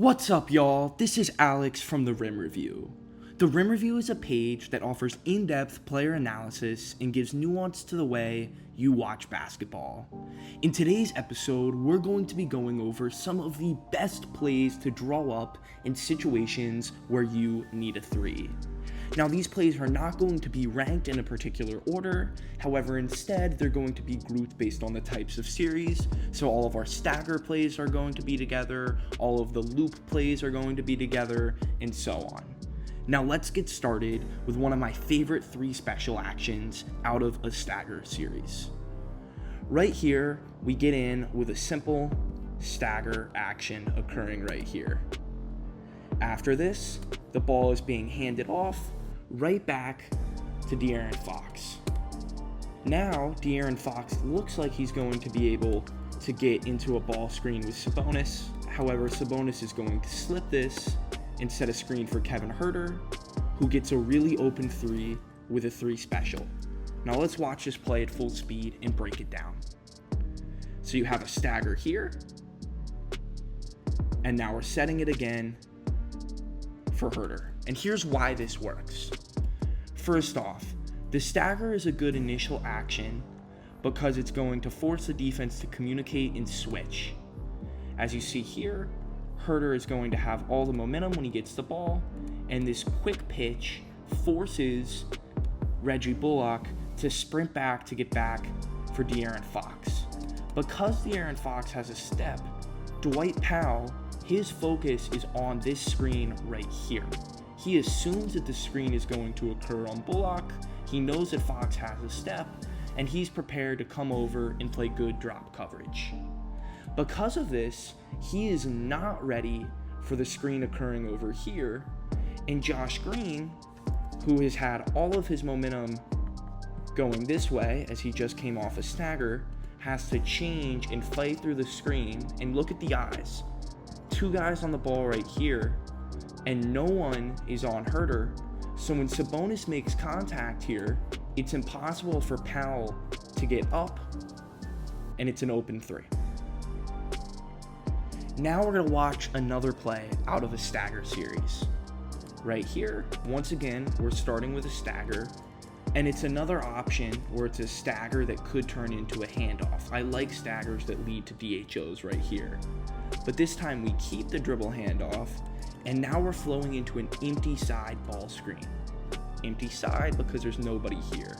What's up, y'all? This is Alex from The Rim Review. The Rim Review is a page that offers in-depth player analysis and gives nuance to the way you watch basketball. In today's episode, we're going to be going over some of the best plays to draw up in situations where you need a three. Now, these plays are not going to be ranked in a particular order, however, instead, they're going to be grouped based on the types of series. So all of our stagger plays are going to be together, all of the loop plays are going to be together, and so on. Now let's get started with one of my favorite three special actions out of a stagger series. Right here, we get in with a simple stagger action occurring right here. After this, the ball is being handed off right back to De'Aaron Fox. Now, De'Aaron Fox looks like he's going to be able to get into a ball screen with Sabonis. However, Sabonis is going to slip this and set a screen for Kevin Huerter, who gets a really open three with a three special. Now let's watch this play at full speed and break it down. So you have a stagger here, and now we're setting it again for Huerter. And here's why this works. First off, the stagger is a good initial action because it's going to force the defense to communicate and switch. As you see here, Huerter is going to have all the momentum when he gets the ball, and this quick pitch forces Reggie Bullock to sprint back to get back for De'Aaron Fox. Because De'Aaron Fox has a step, Dwight Powell, his focus is on this screen right here. He assumes that the screen is going to occur on Bullock, he knows that Fox has a step, and he's prepared to come over and play good drop coverage. Because of this, he is not ready for the screen occurring over here, and Josh Green, who has had all of his momentum going this way as he just came off a stagger, has to change and fight through the screen. And look at the eyes. Two guys on the ball right here, and no one is on Huerter. So when Sabonis makes contact here, it's impossible for Powell to get up, and it's an open three. Now we're going to watch another play out of a stagger series. Right here, once again, we're starting with a stagger, and it's another option where it's a stagger that could turn into a handoff. I like staggers that lead to DHOs right here. But this time we keep the dribble handoff, and now we're flowing into an empty side ball screen. Empty side because there's nobody here.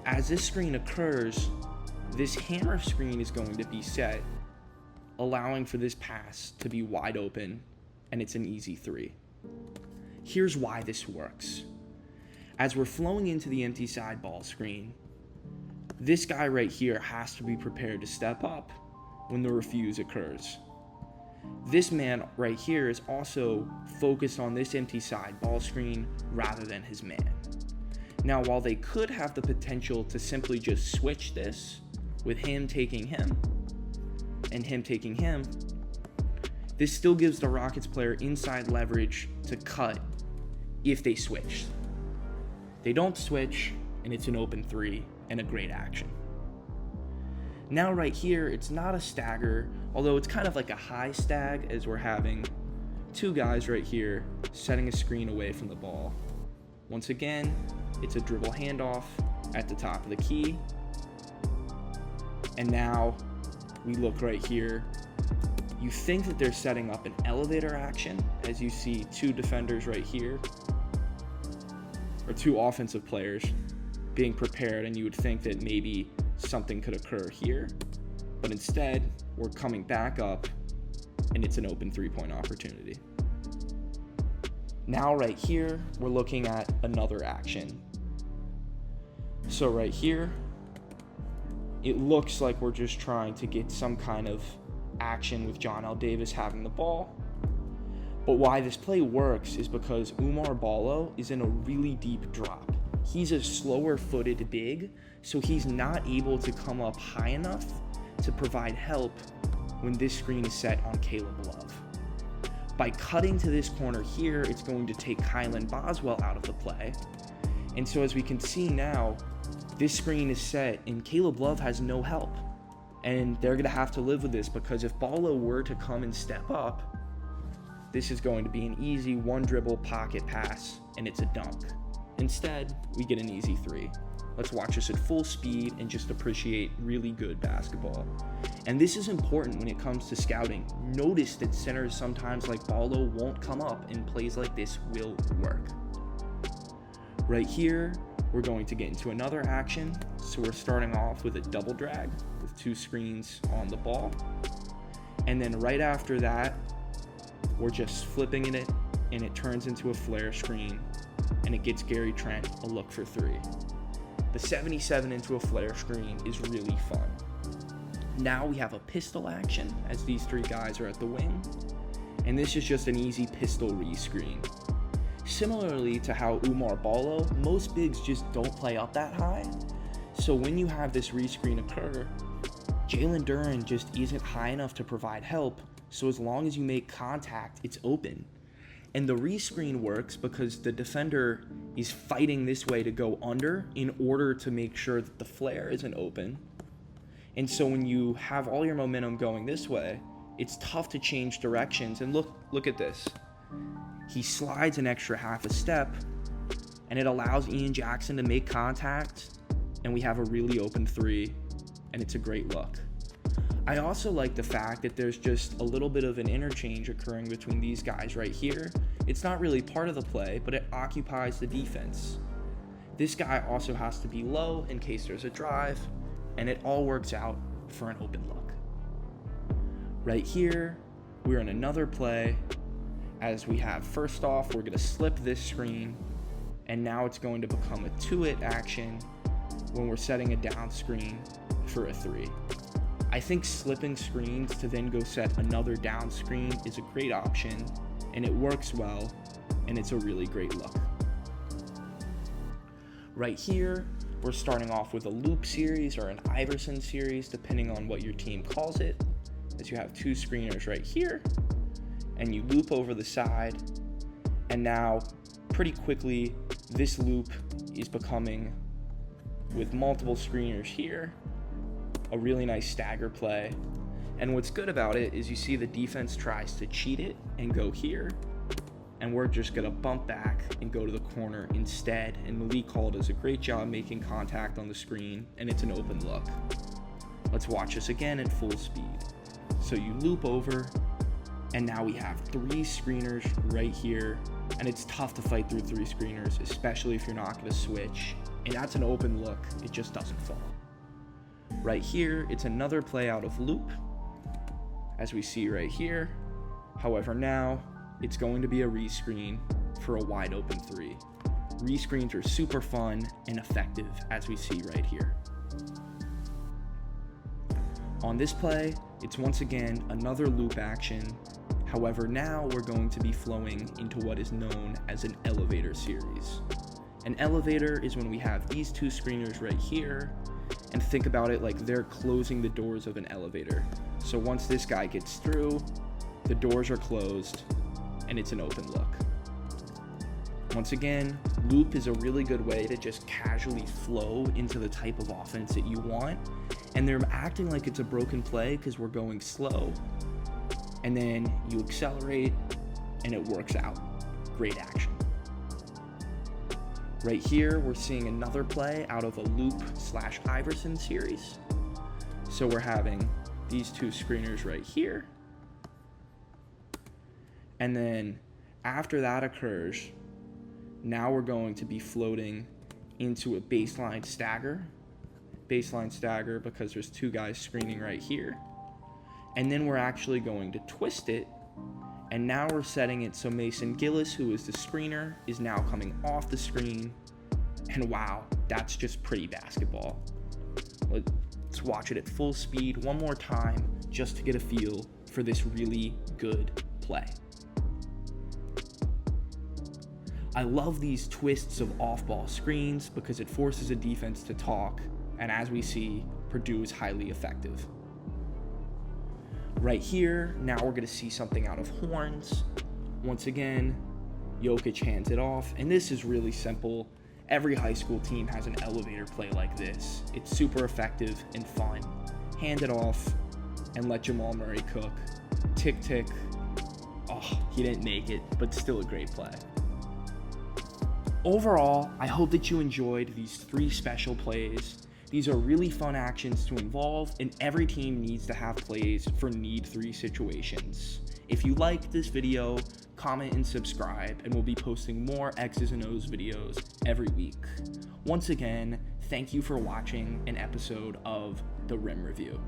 As this screen occurs, this hammer screen is going to be set, allowing for this pass to be wide open, and it's an easy three. Here's why this works. As we're flowing into the empty side ball screen, this guy right here has to be prepared to step up when the refuse occurs. This man right here is also focused on this empty side ball screen rather than his man. Now, while they could have the potential to simply just switch this with him taking him and him taking him, this still gives the Rockets player inside leverage to cut if they switch. They don't switch, and it's an open three and a great action. Now right here, it's not a stagger, although it's kind of like a high stag, as we're having two guys right here setting a screen away from the ball. Once again, it's a dribble handoff at the top of the key. And now we look right here. You think that they're setting up an elevator action, as you see two defenders right here, or two offensive players being prepared, and you would think that maybe something could occur here, but instead we're coming back up, and it's an open three-point opportunity. Now right here, we're looking at another action. So right here, it looks like we're just trying to get some kind of action with John L. Davis having the ball. But why this play works is because Oumar Ballo is in a really deep drop. He's a slower footed big, so he's not able to come up high enough to provide help when this screen is set on Caleb Love. By cutting to this corner here, it's going to take Kylan Boswell out of the play. And so as we can see now, this screen is set and Caleb Love has no help. And they're going to have to live with this, because if Ballo were to come and step up, this is going to be an easy one dribble pocket pass, and it's a dunk. Instead, we get an easy 3. Let's watch this at full speed and just appreciate really good basketball. And this is important when it comes to scouting. Notice that centers sometimes like Ballo won't come up, and plays like this will work. Right here, we're going to get into another action. So we're starting off with a double drag with 2 screens on the ball. And then right after that, we're just flipping it, and it turns into a flare screen, and it gets Gary Trent a look for 3. The 77 into a flare screen is really fun. Now we have a pistol action as these 3 guys are at the wing, and this is just an easy pistol rescreen. Similarly to how Umar Ballo, most bigs just don't play up that high, so when you have this rescreen occur, Jalen Duren just isn't high enough to provide help, so as long as you make contact, it's open. And the rescreen works because the defender is fighting this way to go under in order to make sure that the flare isn't open. And so when you have all your momentum going this way, it's tough to change directions. And look at this. He slides an extra half a step, and it allows Ian Jackson to make contact, and we have a really open 3, and it's a great look. I also like the fact that there's just a little bit of an interchange occurring between these guys right here. It's not really part of the play, but it occupies the defense. This guy also has to be low in case there's a drive, and it all works out for an open look. Right here, we're in another play. As we have, first off, we're gonna slip this screen, and now it's going to become a 2-it action when we're setting a down screen for a 3. I think slipping screens to then go set another down screen is a great option, and it works well, and it's a really great look. Right here, we're starting off with a loop series or an Iverson series, depending on what your team calls it, as you have 2 screeners right here, and you loop over the side, and now pretty quickly this loop is becoming, with multiple screeners here, a really nice stagger play. And what's good about it is you see the defense tries to cheat it and go here, and we're just gonna bump back and go to the corner instead, and Malik Hall does a great job making contact on the screen, and it's an open look. Let's watch this again at full speed. So you loop over, and now we have 3 screeners right here, and it's tough to fight through 3 screeners, especially if you're not gonna switch, and that's an open look, it just doesn't fall. Right here, it's another play out of loop, as we see right here. However, now it's going to be a rescreen for a wide open 3. Rescreens are super fun and effective, as we see right here. On this play, it's once again another loop action. However, now we're going to be flowing into what is known as an elevator series. An elevator is when we have these 2 screeners right here, and think about it like they're closing the doors of an elevator. So once this guy gets through, the doors are closed, and it's an open look. Once again, loop is a really good way to just casually flow into the type of offense that you want, and they're acting like it's a broken play because we're going slow, and then you accelerate, and it works out. Great action. Right here, we're seeing another play out of a loop/Iverson series. So we're having these 2 screeners right here. And then after that occurs, now we're going to be floating into a baseline stagger. Baseline stagger because there's 2 guys screening right here. And then we're actually going to twist it. And now we're setting it so Mason Gillis, who is the screener, is now coming off the screen. And wow, that's just pretty basketball. Let's watch it at full speed one more time just to get a feel for this really good play. I love these twists of off-ball screens because it forces a defense to talk, and as we see, Purdue is highly effective. Right here, now we're gonna see something out of horns. Once again, Jokic hands it off, and this is really simple. Every high school team has an elevator play like this. It's super effective and fun. Hand it off and let Jamal Murray cook. Tick, tick. Oh, He didn't make it, but still a great play. Overall, I hope that you enjoyed these 3 special plays. These are really fun actions to involve, and every team needs to have plays for need 3 situations. If you liked this video, comment and subscribe, and we'll be posting more X's and O's videos every week. Once again, thank you for watching an episode of The Rim Review.